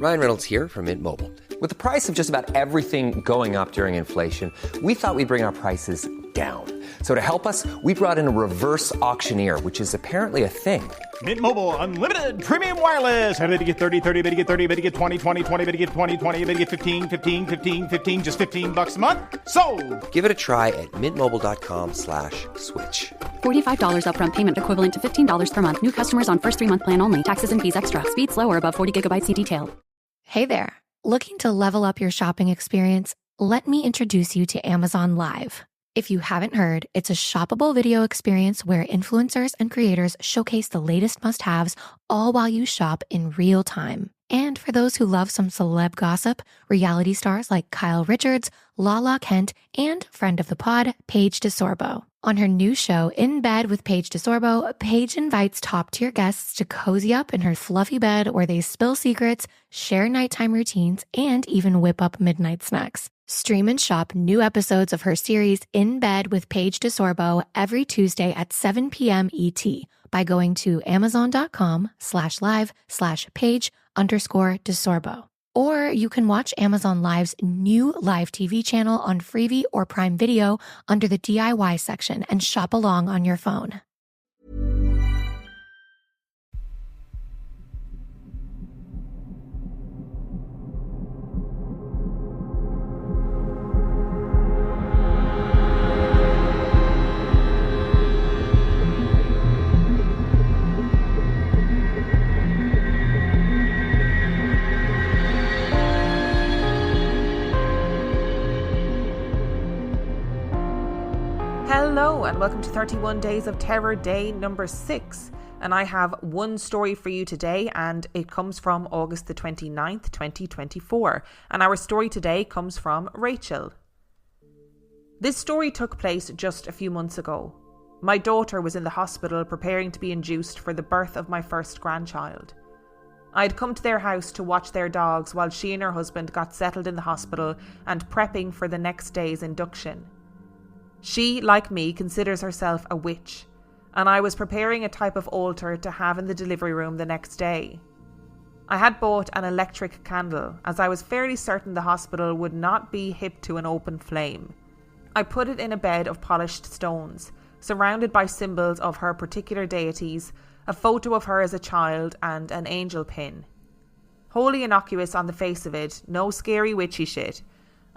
Ryan Reynolds here from Mint Mobile. With the price of just about everything going up during inflation, we thought we'd bring our prices down. So to help us, we brought in a reverse auctioneer, which is apparently a thing. Mint Mobile Unlimited Premium Wireless. How to get 30, 30, bit to get 30, bit to get 20, 20, 20, bit to get 20, 20, bit to get 15, 15, 15, 15, just $15 a month? Sold! Give it a try at mintmobile.com/switch. $45 upfront payment equivalent to $15 per month. New customers on first 3-month plan only. Taxes and fees extra. Speed slower above 40 gigabytes. See detail. Hey there. Looking to level up your shopping experience? Let me introduce you to Amazon Live. If you haven't heard, it's a shoppable video experience where influencers and creators showcase the latest must-haves all while you shop in real time. And for those who love some celeb gossip, reality stars like Kyle Richards, Lala Kent, and friend of the pod, Paige DeSorbo. On her new show, In Bed with Paige DeSorbo, Paige invites top-tier guests to cozy up in her fluffy bed where they spill secrets, share nighttime routines, and even whip up midnight snacks. Stream and shop new episodes of her series In Bed with Paige DeSorbo every Tuesday at 7 p.m. ET by going to amazon.com/live/Paige_DeSorbo. Or you can watch Amazon Live's new live TV channel on Freevee or Prime Video under the DIY section and shop along on your phone. Hello and welcome to 31 Days of Terror, day number 6. And I have one story for you today, and it comes from August the 29th, 2024. And our story today comes from Rachel. This story took place just a few months ago. My daughter was in the hospital preparing to be induced for the birth of my first grandchild. I had come to their house to watch their dogs while she and her husband got settled in the hospital and prepping for the next day's induction. She, like me, considers herself a witch, and I was preparing a type of altar to have in the delivery room the next day. I had bought an electric candle, as I was fairly certain the hospital would not be hip to an open flame. I put it in a bed of polished stones, surrounded by symbols of her particular deities, a photo of her as a child, and an angel pin. Wholly innocuous on the face of it, no scary witchy shit.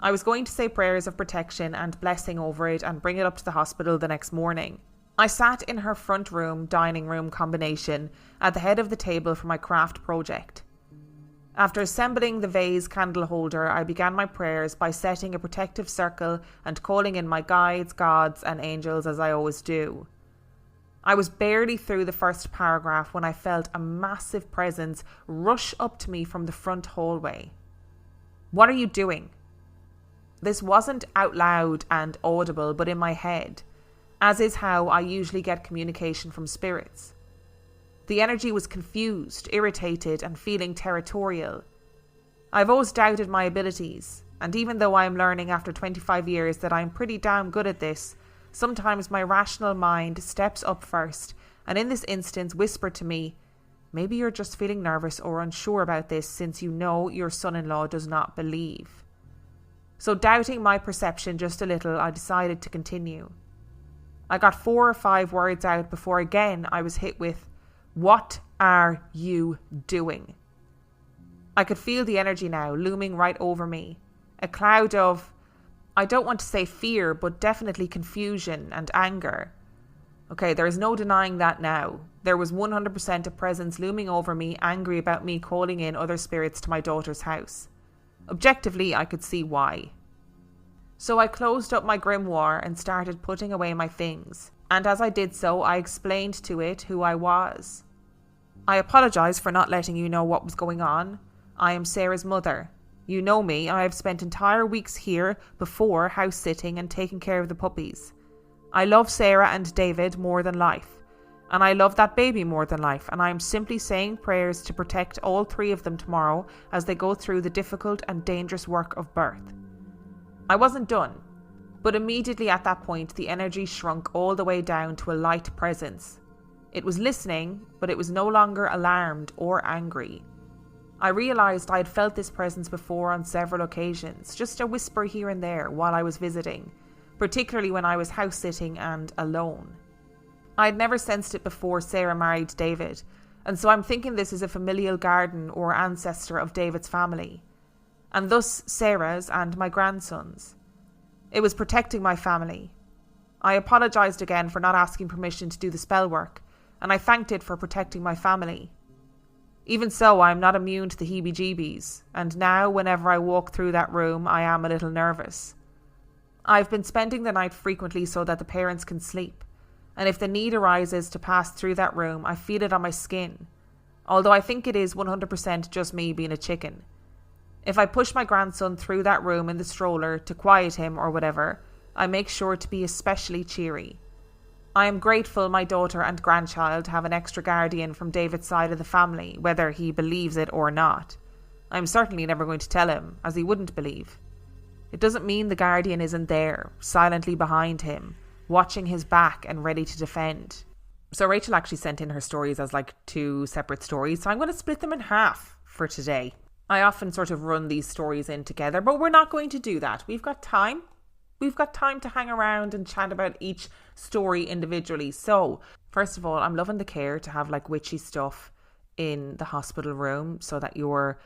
I was going to say prayers of protection and blessing over it and bring it up to the hospital the next morning. I sat in her front room, dining room combination at the head of the table for my craft project. After assembling the vase candle holder, I began my prayers by setting a protective circle and calling in my guides, gods and angels as I always do. I was barely through the first paragraph when I felt a massive presence rush up to me from the front hallway. "What are you doing?" This wasn't out loud and audible, but in my head, as is how I usually get communication from spirits. The energy was confused, irritated, and feeling territorial. I've always doubted my abilities, and even though I am learning after 25 years that I'm pretty damn good at this, sometimes my rational mind steps up first, and in this instance whispered to me, "Maybe you're just feeling nervous or unsure about this since you know your son-in-law does not believe." So doubting my perception just a little, I decided to continue. I got 4 or 5 words out before again I was hit with, "What are you doing?" I could feel the energy now looming right over me. A cloud of, I don't want to say fear, but definitely confusion and anger. Okay, there is no denying that now. There was 100% a presence looming over me, angry about me calling in other spirits to my daughter's house. Objectively, I could see why. So I closed up my grimoire and started putting away my things, and as I did so, I explained to it who I was. "I apologise for not letting you know what was going on. I am Sarah's mother. You know me, I have spent entire weeks here before house sitting and taking care of the puppies. I love Sarah and David more than life, and I love that baby more than life, and I am simply saying prayers to protect all 3 of them tomorrow as they go through the difficult and dangerous work of birth." I wasn't done, but immediately at that point the energy shrunk all the way down to a light presence. It was listening, but it was no longer alarmed or angry. I realised I had felt this presence before on several occasions, just a whisper here and there while I was visiting, particularly when I was house-sitting and alone. I had never sensed it before Sarah married David, and so I'm thinking this is a familial guardian or ancestor of David's family, and thus Sarah's and my grandson's. It was protecting my family. I apologised again for not asking permission to do the spell work, and I thanked it for protecting my family. Even so, I am not immune to the heebie-jeebies, and now whenever I walk through that room, I am a little nervous. I've been spending the night frequently so that the parents can sleep, and if the need arises to pass through that room, I feel it on my skin, although I think it is 100% just me being a chicken. If I push my grandson through that room in the stroller to quiet him or whatever, I make sure to be especially cheery. I am grateful my daughter and grandchild have an extra guardian from David's side of the family, whether he believes it or not. I am certainly never going to tell him, as he wouldn't believe. It doesn't mean the guardian isn't there, silently behind him, watching his back and ready to defend. So Rachel actually sent in her stories as like 2 separate stories, so I'm going to split them in half for today. I often sort of run these stories in together, but we're not going to do that. We've got time. We've got time to hang around and chat about each story individually. So, first of all, I'm loving the care to have like witchy stuff in the hospital room so that your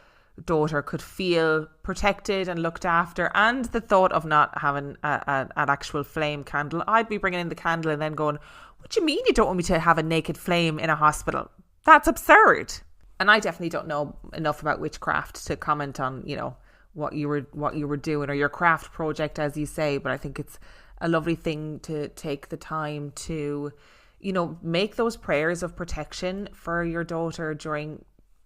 daughter could feel protected and looked after, and the thought of not having an actual flame candle. I'd be bringing in the candle and then going, what do you mean you don't want me to have a naked flame in a hospital? That's absurd. And I definitely don't know enough about witchcraft to comment on, you know, what you were doing or your craft project, as you say, but I think it's a lovely thing to take the time to, you know, make those prayers of protection for your daughter during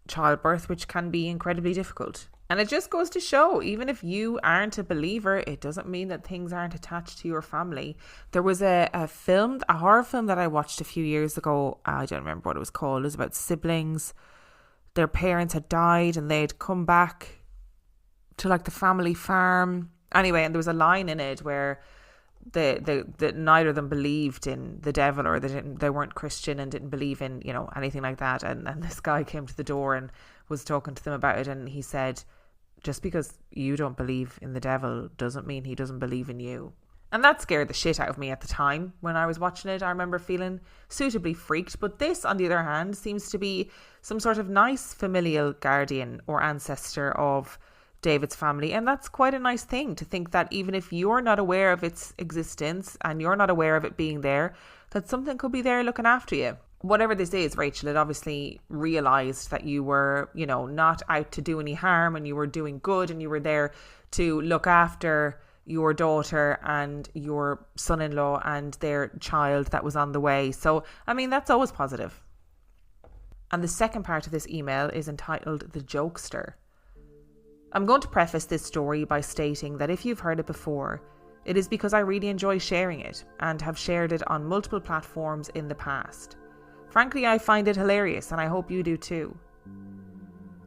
childbirth, which can be incredibly difficult. And it just goes to show, even if you aren't a believer, it doesn't mean that things aren't attached to your family. There was a horror film that I watched a few years ago. I don't remember what it was called. It was about siblings. Their parents had died and they'd come back to like the family farm. Anyway, and there was a line in it where the neither of them believed in the devil, or they weren't Christian and didn't believe in, you know, anything like that. And this guy came to the door and was talking to them about it, and he said, just because you don't believe in the devil doesn't mean he doesn't believe in you. And that scared the shit out of me at the time when I was watching it. I remember feeling suitably freaked. But this, on the other hand, seems to be some sort of nice familial guardian or ancestor of David's family, and that's quite a nice thing to think, that even if you're not aware of its existence and you're not aware of it being there, that something could be there looking after you. Whatever this is, Rachel had obviously realised that you were, you know, not out to do any harm, and you were doing good, and you were there to look after your daughter and your son-in-law and their child that was on the way. So, I mean, that's always positive. And the second part of this email is entitled The Jokester. I'm going to preface this story by stating that if you've heard it before, it is because I really enjoy sharing it and have shared it on multiple platforms in the past. Frankly, I find it hilarious, and I hope you do too.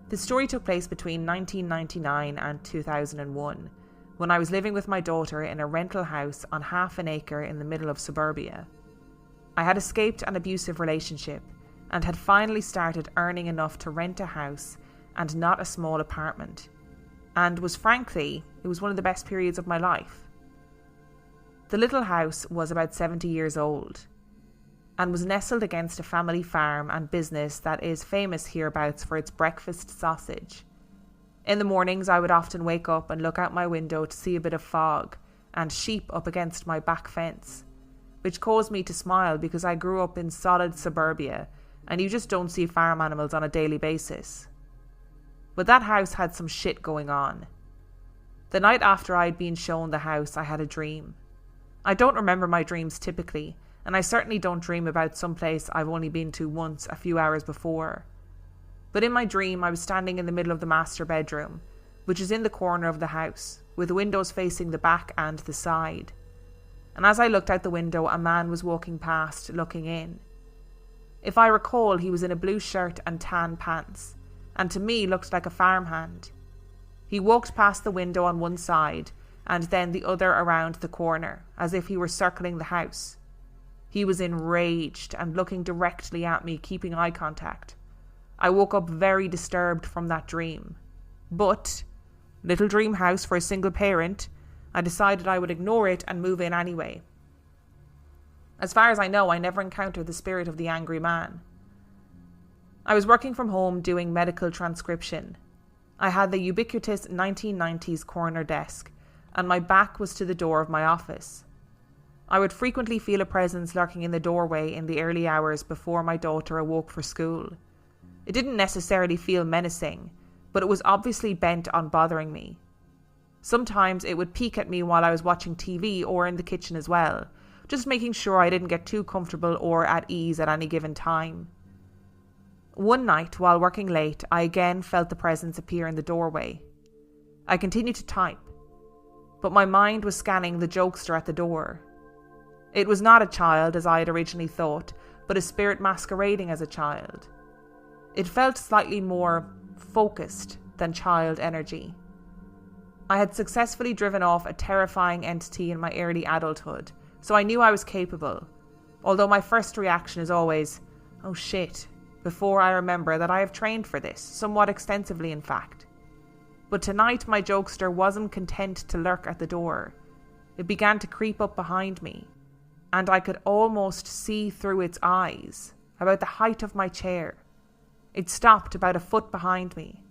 The story took place between 1999 and 2001, when I was living with my daughter in a rental house on half an acre in the middle of suburbia. I had escaped an abusive relationship and had finally started earning enough to rent a house, and not a small apartment. And it was one of the best periods of my life. The little house was about 70 years old and was nestled against a family farm and business that is famous hereabouts for its breakfast sausage. In the mornings, I would often wake up and look out my window to see a bit of fog and sheep up against my back fence, which caused me to smile because I grew up in solid suburbia and you just don't see farm animals on a daily basis. But that house had some shit going on. The night after I'd been shown the house, I had a dream. I don't remember my dreams typically, and I certainly don't dream about some place I've only been to once a few hours before. But in my dream, I was standing in the middle of the master bedroom, which is in the corner of the house, with windows facing the back and the side. And as I looked out the window, a man was walking past, looking in. If I recall, he was in a blue shirt and tan pants, and to me looked like a farmhand. He walked past the window on one side and then the other around the corner, as if he were circling the house. He was enraged and looking directly at me, keeping eye contact. I woke up very disturbed from that dream. But, little dream house for a single parent, I decided I would ignore it and move in anyway. As far as I know, I never encountered the spirit of the angry man. I was working from home doing medical transcription. I had the ubiquitous 1990s corner desk, and my back was to the door of my office. I would frequently feel a presence lurking in the doorway in the early hours before my daughter awoke for school. It didn't necessarily feel menacing, but it was obviously bent on bothering me. Sometimes it would peek at me while I was watching TV or in the kitchen as well, just making sure I didn't get too comfortable or at ease at any given time. One night, while working late, I again felt the presence appear in the doorway. I continued to type, but my mind was scanning the jokester at the door. It was not a child, as I had originally thought, but a spirit masquerading as a child. It felt slightly more focused than child energy. I had successfully driven off a terrifying entity in my early adulthood, so I knew I was capable, although my first reaction is always, oh shit, before I remember that I have trained for this, somewhat extensively in fact. But tonight my jokester wasn't content to lurk at the door. It began to creep up behind me, and I could almost see through its eyes, about the height of my chair. It stopped about a foot behind me.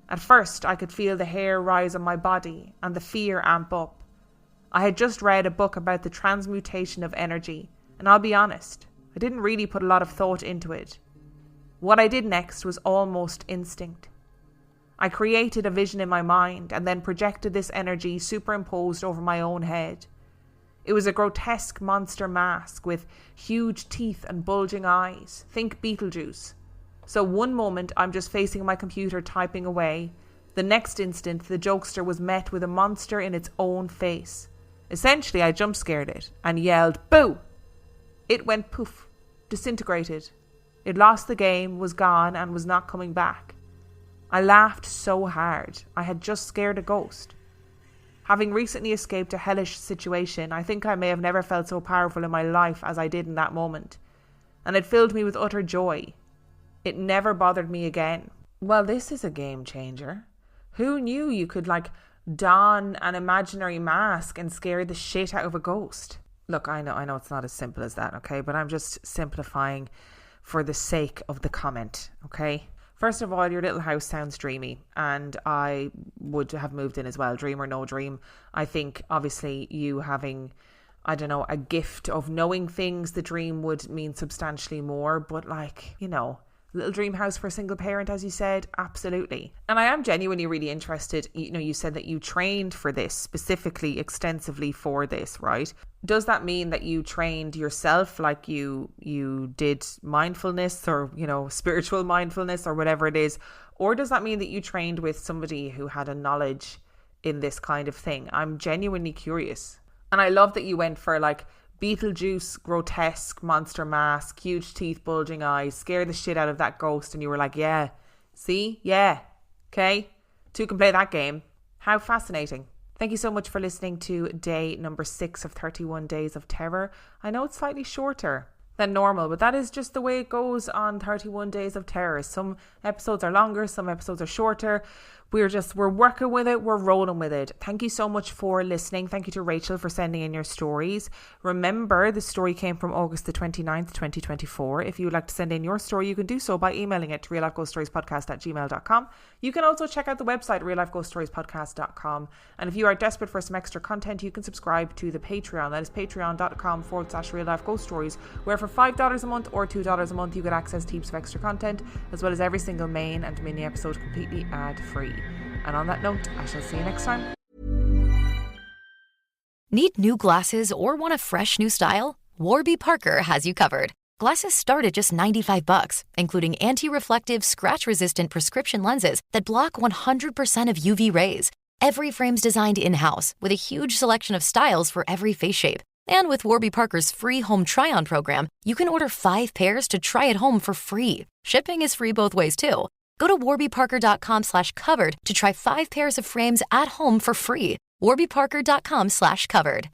At first I could feel the hair rise on my body and the fear amp up. I had just read a book about the transmutation of energy, and I'll be honest, I didn't really put a lot of thought into it. What I did next was almost instinct. I created a vision in my mind and then projected this energy superimposed over my own head. It was a grotesque monster mask with huge teeth and bulging eyes. Think Beetlejuice. So one moment I'm just facing my computer typing away. The next instant the jokester was met with a monster in its own face. Essentially I jump scared it and yelled, "Boo!" It went poof, disintegrated. It lost the game, was gone, and was not coming back. I laughed so hard. I had just scared a ghost. Having recently escaped a hellish situation, I think I may have never felt so powerful in my life as I did in that moment. And it filled me with utter joy. It never bothered me again. Well, this is a game changer. Who knew you could, don an imaginary mask and scare the shit out of a ghost? Look, I know it's not as simple as that, okay? But I'm just simplifying for the sake of the comment, okay? First of all, your little house sounds dreamy, and I would have moved in as well, dream or no dream. I think, obviously, you having, a gift of knowing things, the dream would mean substantially more, but little dream house for a single parent, as you said, absolutely. And I am genuinely really interested. You said that you trained for this, specifically, extensively for this, right? Does that mean that you trained yourself, like you did mindfulness or, spiritual mindfulness or whatever it is? Or does that mean that you trained with somebody who had a knowledge in this kind of thing? I'm genuinely curious. And I love that you went for Beetlejuice, grotesque monster mask, huge teeth, bulging eyes, scare the shit out of that ghost, and you were like, yeah, see? Yeah. Okay? Two can play that game. How fascinating. Thank you so much for listening to day number 6 of 31 Days of Terror. I know it's slightly shorter than normal, but that is just the way it goes on 31 Days of Terror. Some episodes are longer, some episodes are shorter. We're working with it. We're rolling with it. Thank you so much for listening. Thank you to Rachel for sending in your stories. Remember, the story came from August the 29th, 2024. If you would like to send in your story, you can do so by emailing it to reallifeghoststoriespodcast@gmail.com. You can also check out the website, reallifeghoststoriespodcast.com. And if you are desperate for some extra content, you can subscribe to the Patreon. That is patreon.com/reallifeghoststories, where for $5 a month or $2 a month, you get access to heaps of extra content, as well as every single main and mini episode completely ad-free. And on that note, I shall see you next time. Need new glasses or want a fresh new style? Warby Parker has you covered. Glasses start at just $95, including anti-reflective, scratch-resistant prescription lenses that block 100% of UV rays. Every frame's designed in-house with a huge selection of styles for every face shape. And with Warby Parker's free home try-on program, you can order 5 pairs to try at home for free. Shipping is free both ways, too. Go to warbyparker.com/covered to try 5 pairs of frames at home for free. warbyparker.com/covered.